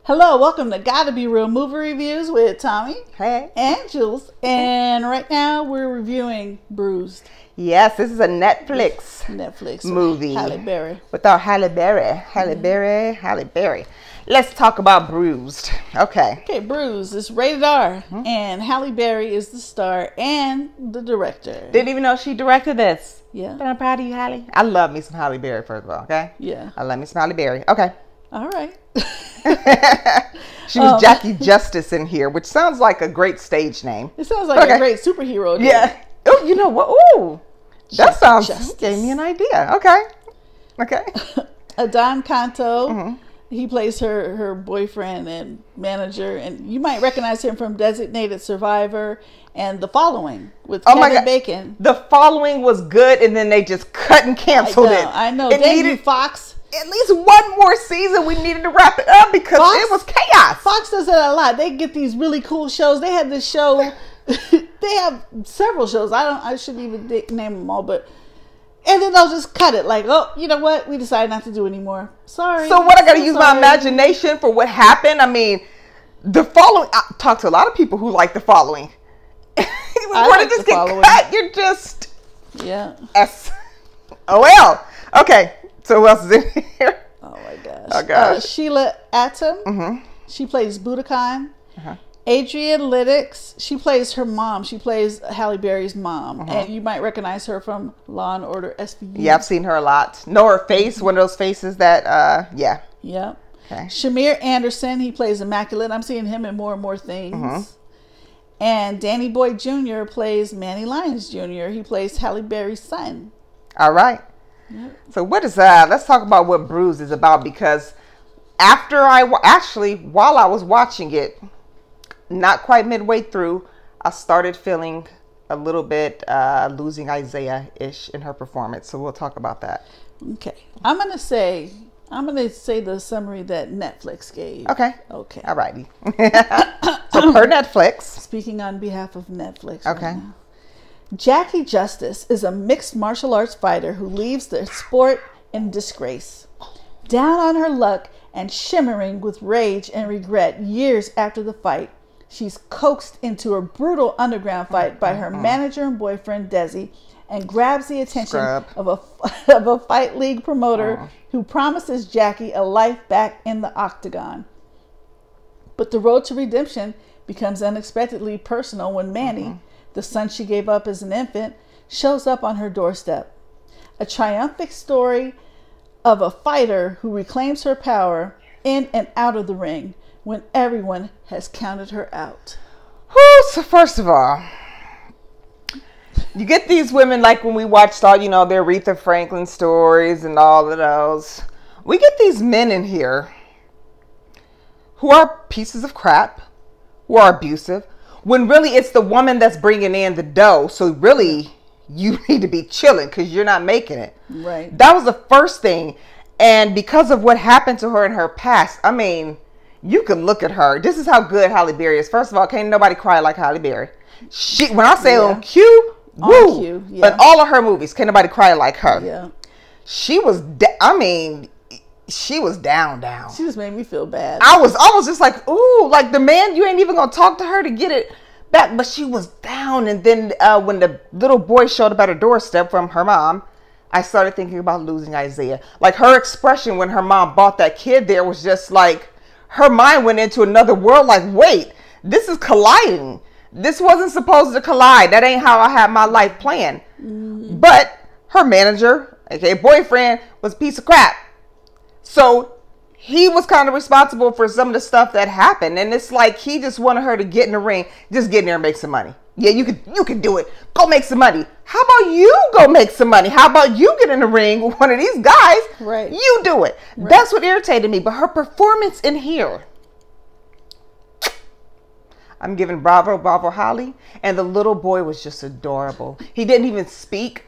Hello, welcome to Gotta Be Real Movie Reviews with Thommi. Hey. And Jules. And right now we're reviewing Bruised. Yes, this is a Netflix movie. Halle Berry. With our Halle Berry. Let's talk about Bruised. Okay, Bruised is rated R. And Halle Berry is the star and the director. Didn't even know she directed this. Yeah. But I'm proud of you, Halle. I love me some Halle Berry, first of all, okay? Yeah. I love me some Halle Berry. Okay. All right. She was Jackie Justice in here, which sounds like a great stage name. It sounds like a great superhero name. Yeah. Oh, you know what? Ooh. That sounds, gave me an idea. Okay. Adam Canto, he plays her boyfriend and manager, and you might recognize him from Designated Survivor and The Following with Kevin Bacon. The Following was good, and then they just cut and canceled it. I know. It Fox. At least one more season. We needed to wrap it up because it was chaos. Fox does that a lot. They get these really cool shows. They had this show. They have several shows. I shouldn't even name them all, but and then they'll just cut it. Like, oh, you know what? We decided not to do anymore. Sorry. So what? I got to use my imagination for what happened. I mean, The Following. I talked to a lot of people who like The Following. I like just The Following. Cut. You're just S-O-L. Okay. So who else is in here? Oh my gosh. Oh gosh. Sheila Atom. She plays Budokan. Adrienne Liddick. She plays her mom. She plays Halle Berry's mom. And you might recognize her from Law and Order SVU. Yeah, I've seen her a lot. Know her face. One of those faces that, yeah. Yep. Okay. Shamir Anderson. He plays Immaculate. I'm seeing him in more and more things. And Danny Boy Jr. plays Manny Lyons Jr. He plays Halle Berry's son. All right. So what is let's talk about what Bruised is about, because after while I was watching it, not quite midway through, I started feeling a little bit losing Isaiah-ish in her performance. So we'll talk about that. Okay. I'm gonna say the summary that Netflix gave. Okay. All righty. So per Netflix. Speaking on behalf of Netflix. Okay. Right now. Jackie Justice is a mixed martial arts fighter who leaves the sport in disgrace. Down on her luck and shimmering with rage and regret years after the fight, she's coaxed into a brutal underground fight by her manager and boyfriend, Desi, and grabs the attention of a fight league promoter who promises Jackie a life back in the octagon. But the road to redemption becomes unexpectedly personal when Manny, the son she gave up as an infant, shows up on her doorstep. A triumphant story of a fighter who reclaims her power in and out of the ring when everyone has counted her out. So first of all, you get these women, like when we watched all, their Aretha Franklin stories and all of those. We get these men in here who are pieces of crap, who are abusive, when really it's the woman that's bringing in the dough. So really, you need to be chilling because you're not making it. Right. That was the first thing. And because of what happened to her in her past, I mean, you can look at her. This is how good Halle Berry is. First of all, can't nobody cry like Halle Berry. When I say on cue, woo. But all of her movies, can't nobody cry like her. Yeah. She was, she was down. She just made me feel bad. I was just like, ooh, like the man, you ain't even gonna talk to her to get it back. But she was down. And then when the little boy showed up at her doorstep from her mom, I started thinking about losing Isaiah. Like her expression when her mom bought that kid there was just like, her mind went into another world. Like, wait, this is colliding. This wasn't supposed to collide. That ain't how I had my life planned. But her manager, aka boyfriend, was a piece of crap. So he was kind of responsible for some of the stuff that happened. And it's like he just wanted her to get in the ring, just get in there and make some money. Yeah, you can do it. Go make some money. How about you go make some money? How about you get in the ring with one of these guys? Right. You do it. Right. That's what irritated me. But her performance in here, I'm giving bravo, Halle. And the little boy was just adorable. He didn't even speak.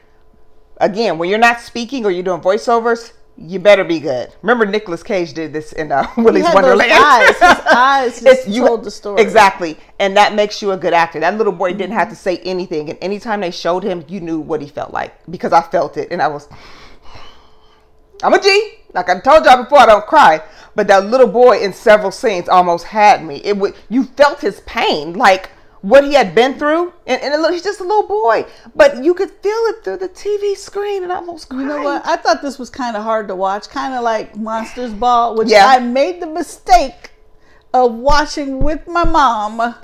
Again, when you're not speaking or you're doing voiceovers, you better be good. Remember Nicolas Cage did this in Willy's Wonderland. His eyes just told the story. Exactly. And that makes you a good actor. That little boy didn't have to say anything. And anytime they showed him, you knew what he felt like. Because I felt it. And I'm a G. Like I told y'all before, I don't cry. But that little boy in several scenes almost had me. You felt his pain, like what he had been through, and he's just a little boy, but you could feel it through the TV screen, and I almost cried. You know what? I thought this was kind of hard to watch, kind of like Monsters Ball, which I made the mistake of watching with my mom.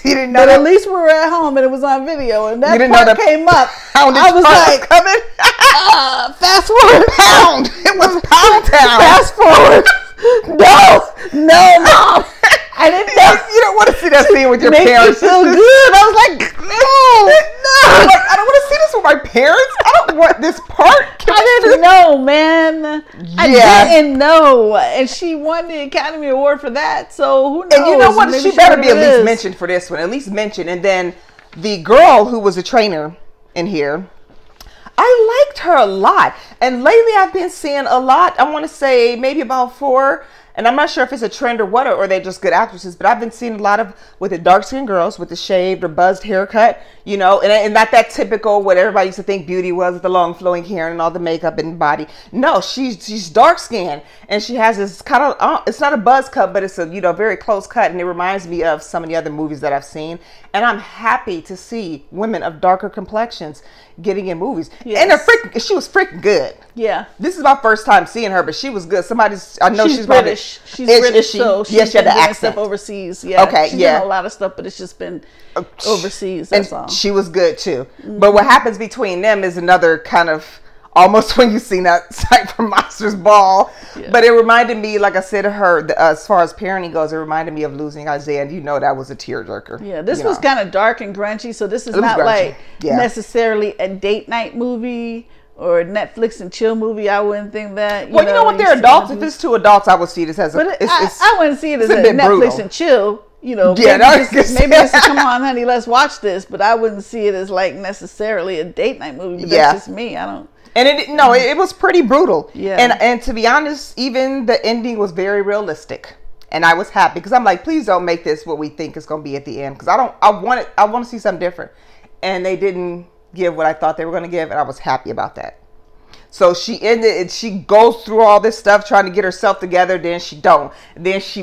You didn't know but that? At least we were at home and it was on video, and that part know that came up. I was like, coming? Fast forward, pound. It was Pound Town. Fast forward. No, Mom. I didn't know. You don't want to see that scene with your parents. parents. Me feel good. I was like, no. Like, I don't want to see this with my parents. I don't want this part. I didn't know, man. I didn't know. And she won the Academy Award for that. So who knows? And you know what? Maybe she better be at least mentioned for this one. At least mentioned. And then the girl who was a trainer in here, I liked her a lot. And lately I've been seeing a lot. I want to say maybe about 4. And I'm not sure if it's a trend or what, or they're just good actresses, but I've been seeing a lot of with the dark-skinned girls with the shaved or buzzed haircut, you know, and not that typical what everybody used to think beauty was, with the long flowing hair and all the makeup and body. No, she's dark-skinned, and she has this kind of, it's not a buzz cut, but it's a, you know, very close cut, and it reminds me of some of the other movies that I've seen. And I'm happy to see women of darker complexions getting in movies. Yes. And she was freaking good. Yeah. This is my first time seeing her, but she was good. I know she's British. She's British, so she's been doing stuff overseas. Yeah. Okay, she's done a lot of stuff, but it's just been overseas. That's all. She was good too. Mm-hmm. But what happens between them is another kind of almost when you seen that sight from Monsters Ball. Yeah. But it reminded me, like I said to her, as far as parenting goes, it reminded me of losing Isaiah. And you know that was a tearjerker. Yeah, this was kind of dark and grungy, so this is not like necessarily a date night movie or a Netflix and chill movie. I wouldn't think that. You know what? They're adults. If it's 2 adults, I would see this as I wouldn't see it as a Netflix brutal. And chill. You know, yeah, maybe it's come on, honey, let's watch this. But I wouldn't see it as like necessarily a date night movie. But that's just me. I don't. And it was pretty brutal. Yeah. And to be honest, even the ending was very realistic. And I was happy because I'm like, please don't make this what we think it's going to be at the end. Because I want to see something different. And they didn't give what I thought they were going to give. And I was happy about that. So she goes through all this stuff trying to get herself together. Then she don't. Then she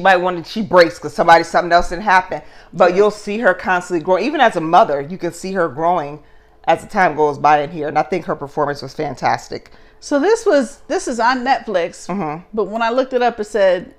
breaks because something else didn't happen. But you'll see her constantly growing. Even as a mother, you can see her growing as the time goes by in here. And I think her performance was fantastic. So this is on Netflix. Mm-hmm. But when I looked it up, it said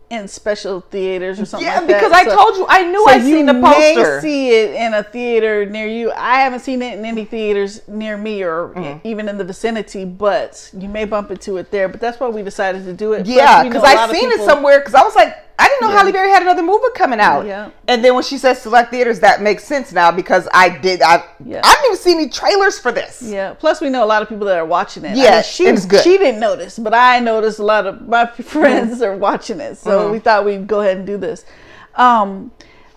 in special theaters or something like that. Yeah, because I told you, I knew I'd seen the poster. You may see it in a theater near you. I haven't seen it in any theaters near me or even in the vicinity, but you may bump into it there. But that's why we decided to do it. Yeah, because I seen it somewhere, because I was like, I didn't know Halle Berry had another movie coming out. Yeah. And then when she says select theaters, that makes sense now, because I didn't even see any trailers for this. Yeah. Plus, we know a lot of people that are watching it. Yeah, it was good. She didn't notice, but I noticed a lot of my friends are watching it. So we thought we'd go ahead and do this.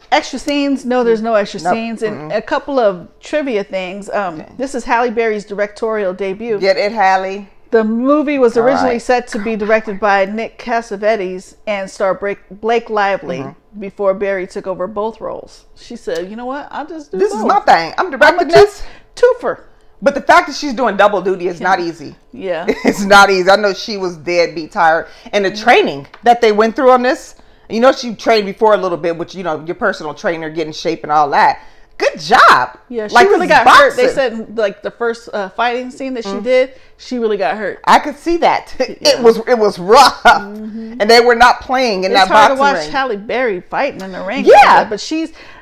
Extra scenes. No, there's no extra scenes. And a couple of trivia things. This is Halle Berry's directorial debut. Get it, Halle? The movie was originally set to be directed by Nick Cassavetes and star Blake Lively before Berry took over both roles. She said, you know what? I'll just do this. Both. Is my thing. I'm directing this. Twofer. But the fact that she's doing double duty is not easy. Yeah. It's not easy. I know she was deadbeat tired. And the training that they went through on this, you know, she trained before a little bit, which, you know, your personal trainer, get in shape and all that. Good job. Yeah, she really got hurt. They said like the first fighting scene that she did, she really got hurt. I could see that. Yeah. It was rough, and they were not playing in that boxing ring. It's hard to watch Halle Berry fighting in the ring. Yeah, but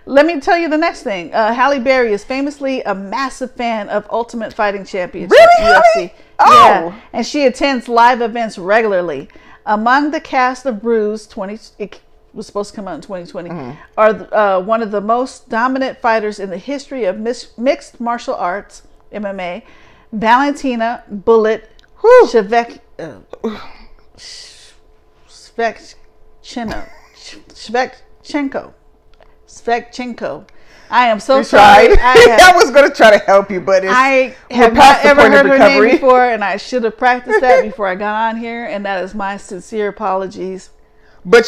let me tell you the next thing. Halle Berry is famously a massive fan of Ultimate Fighting Championship, really, UFC. Oh, yeah, and she attends live events regularly. Among the cast of Bruised, was supposed to come out in 2020, are one of the most dominant fighters in the history of mixed martial arts, MMA, Valentina Bullet Svekchenko. I am so sorry. I was going to try to help you, but I have not ever heard her name before, and I should have practiced that before I got on here, and that is my sincere apologies. But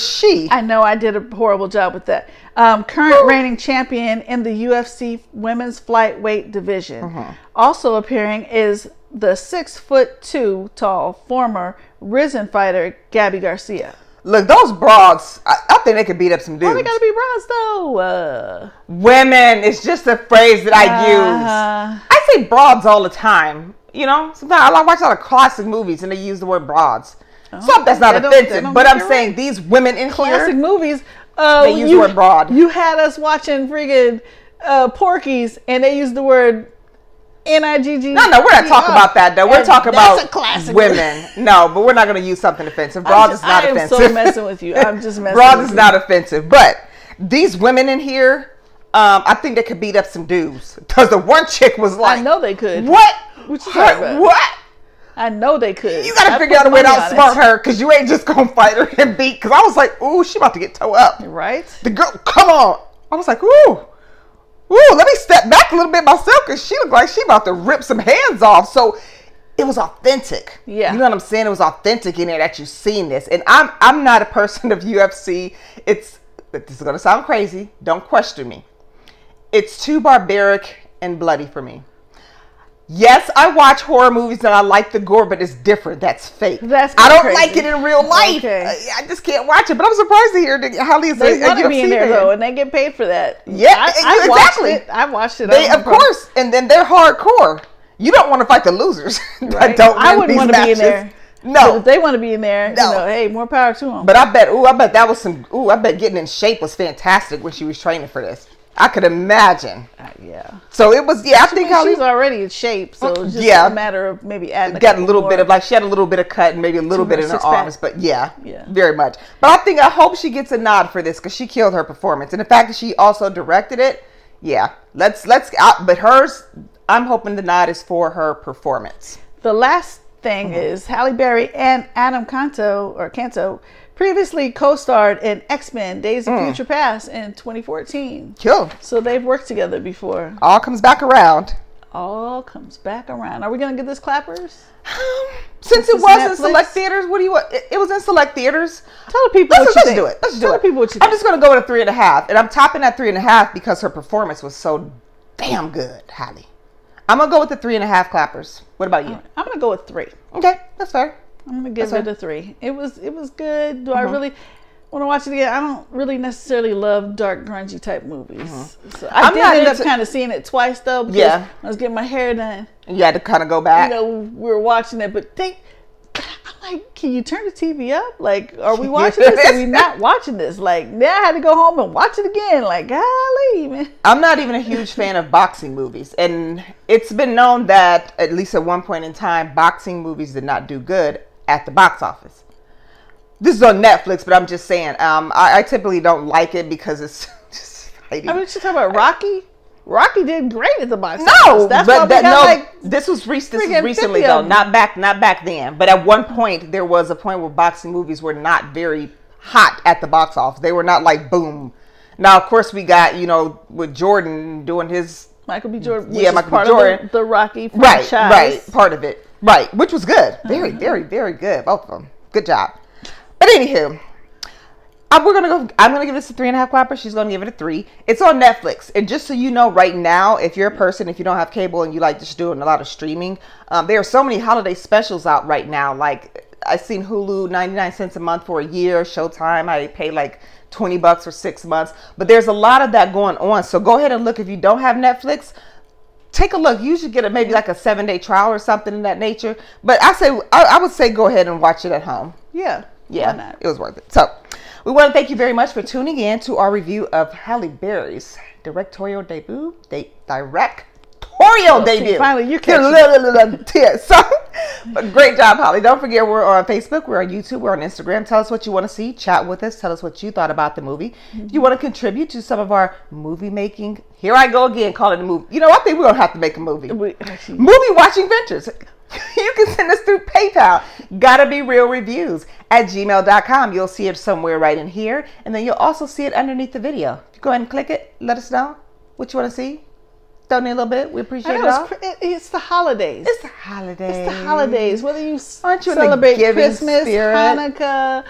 I know I did a horrible job with that. Current reigning champion in the UFC women's flyweight division. Also appearing is the 6'2" tall former Risen fighter Gabby Garcia. Look, those broads, I think they could beat up some dudes. Why they gotta be broads though? Women, it's just a phrase that I use. I say broads all the time. You know, sometimes I watch a lot of classic movies and they use the word broads. So that's not offensive, but I'm saying these women in classic here, movies, they use the word broad. You had us watching friggin' Porky's and they use the word N-I-G-G. No, we're not talking about that though. We're talking about classic women. No, but we're not going to use something offensive. Broad is not offensive. I'm so messing with you. I'm just messing Broad with is you. not offensive. But these women in here, I think they could beat up some dudes. Because the one chick was like, I know they could. What? What you talking about? What? I know they could. You got to figure out a way to outsmart her because you ain't just going to fight her and beat. Because I was like, ooh, she about to get toe up. Right? The girl, come on. I was like, ooh. Ooh, let me step back a little bit myself because she looked like she about to rip some hands off. So it was authentic. Yeah. You know what I'm saying? It was authentic in there that you've seen this. And I'm not a person of UFC. This is going to sound crazy. Don't question me. It's too barbaric and bloody for me. Yes, I watch horror movies and I like the gore, but it's different. That's fake. I don't like it in real life. Okay. I just can't watch it. But I'm surprised to hear that Halle's they want to be in there though, and they get paid for that. Yeah, exactly. I watched it. Of course, and then they're hardcore. You don't want to fight the losers. Right. I wouldn't want to be in there. No, but if they want to be in there, you know, hey, more power to them. But I bet that was some. I bet getting in shape was fantastic when she was training for this. I could imagine. Yeah. So it was. Yeah, I think she's already in shape, so it's just a matter of maybe adding. Got a little bit of she had a little bit of cut and maybe a little bit in her arms, but yeah, very much. But I hope she gets a nod for this because she killed her performance, and the fact that she also directed it. Yeah, let's. But hers, I'm hoping the nod is for her performance. The last thing is Halle Berry and Adam Canto previously co-starred in X-Men Days of Future Past in 2014. Cool. So they've worked together before. All comes back around. All comes back around. Are we going to get this clappers? Since it was in select theaters, what do you want? It was in select theaters. Tell the people what you think. Let's do it. Let's do it. People what you think. I'm just going to go with a 3.5. And I'm topping at 3.5 because her performance was so damn good, Halle. I'm going to go with the 3.5 clappers. What about you? I'm going to go with 3. Okay, that's fair. I'm gonna give it a 3. It was good. Do I really want to watch it again? I don't really necessarily love dark, grungy type movies. So I did end up kind of seeing it twice though. Because I was getting my hair done. You had to kind of go back. You know, we were watching it, but I'm like, can you turn the TV up? Like, are we watching this? Are we not watching this? Like, now I had to go home and watch it again. Like, golly, man. I'm not even a huge fan of boxing movies. And it's been known that, at least at one point in time, boxing movies did not do good at the box office. This is on Netflix, but I'm just saying, I typically don't like it because it's just fighting. I mean, you're talking about Rocky? Rocky did great at the box office. No, that's but this was recently though, not back then. But at one point, there was a point where boxing movies were not very hot at the box office. They were not like boom. Now, of course, we got with Jordan doing his Michael B. Jordan. Yeah, Michael B. Jordan. The Rocky franchise. Right, part of it. Right, which was good. Very, very, very good. Both of them. Good job. But anywho, I'm gonna give this a 3.5 clapper. She's gonna give it a 3. It's on Netflix. And just so you know, right now, if you're a person, if you don't have cable and you like just doing a lot of streaming, there are so many holiday specials out right now. Like I've seen Hulu 99 cents a month for a year. Showtime, I pay like $20 for 6 months. But there's a lot of that going on. So go ahead and look. If you don't have Netflix, take a look. You should get maybe like a 7-day trial or something in that nature. But I would say go ahead and watch it at home. Yeah. Yeah. It was worth it. So we want to thank you very much for tuning in to our review of Halle Berry's directorial debut. Finally, you can. So, great job, Halle. Don't forget, we're on Facebook, we're on YouTube, we're on Instagram. Tell us what you want to see. Chat with us. Tell us what you thought about the movie. If you want to contribute to some of our movie making, here I go again, calling it a movie. You know, I think we're going to have to make a movie. Movie watching ventures. You can send us through PayPal. Gotta be real reviews @gmail.com. You'll see it somewhere right in here. And then you'll also see it underneath the video. Go ahead and click it. Let us know what you want to see. Donate a little bit. We appreciate it. It's the holidays. It's the holidays. It's the holidays. Whether you celebrate Christmas, Hanukkah,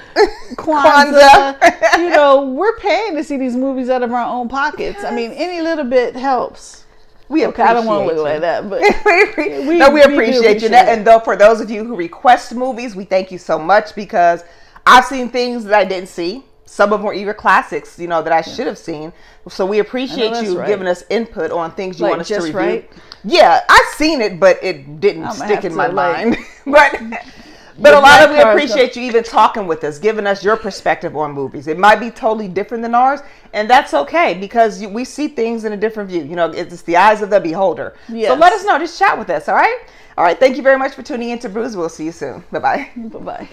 Kwanzaa, you know, we're paying to see these movies out of our own pockets. Yes. I mean, any little bit helps. I don't want to look like that, but we appreciate you. And though for those of you who request movies, we thank you so much because I've seen things that I didn't see. Some of them were even classics, you know, that I should have seen. So we appreciate you giving us input on things you want us to review. Right? Yeah, I've seen it, but it didn't stick in my mind. But a lot of we appreciate you even talking with us, giving us your perspective on movies. It might be totally different than ours, and that's okay because we see things in a different view. You know, it's the eyes of the beholder. Yes. So let us know. Just chat with us, all right? All right. Thank you very much for tuning in to Bruised. We'll see you soon. Bye-bye. Bye-bye.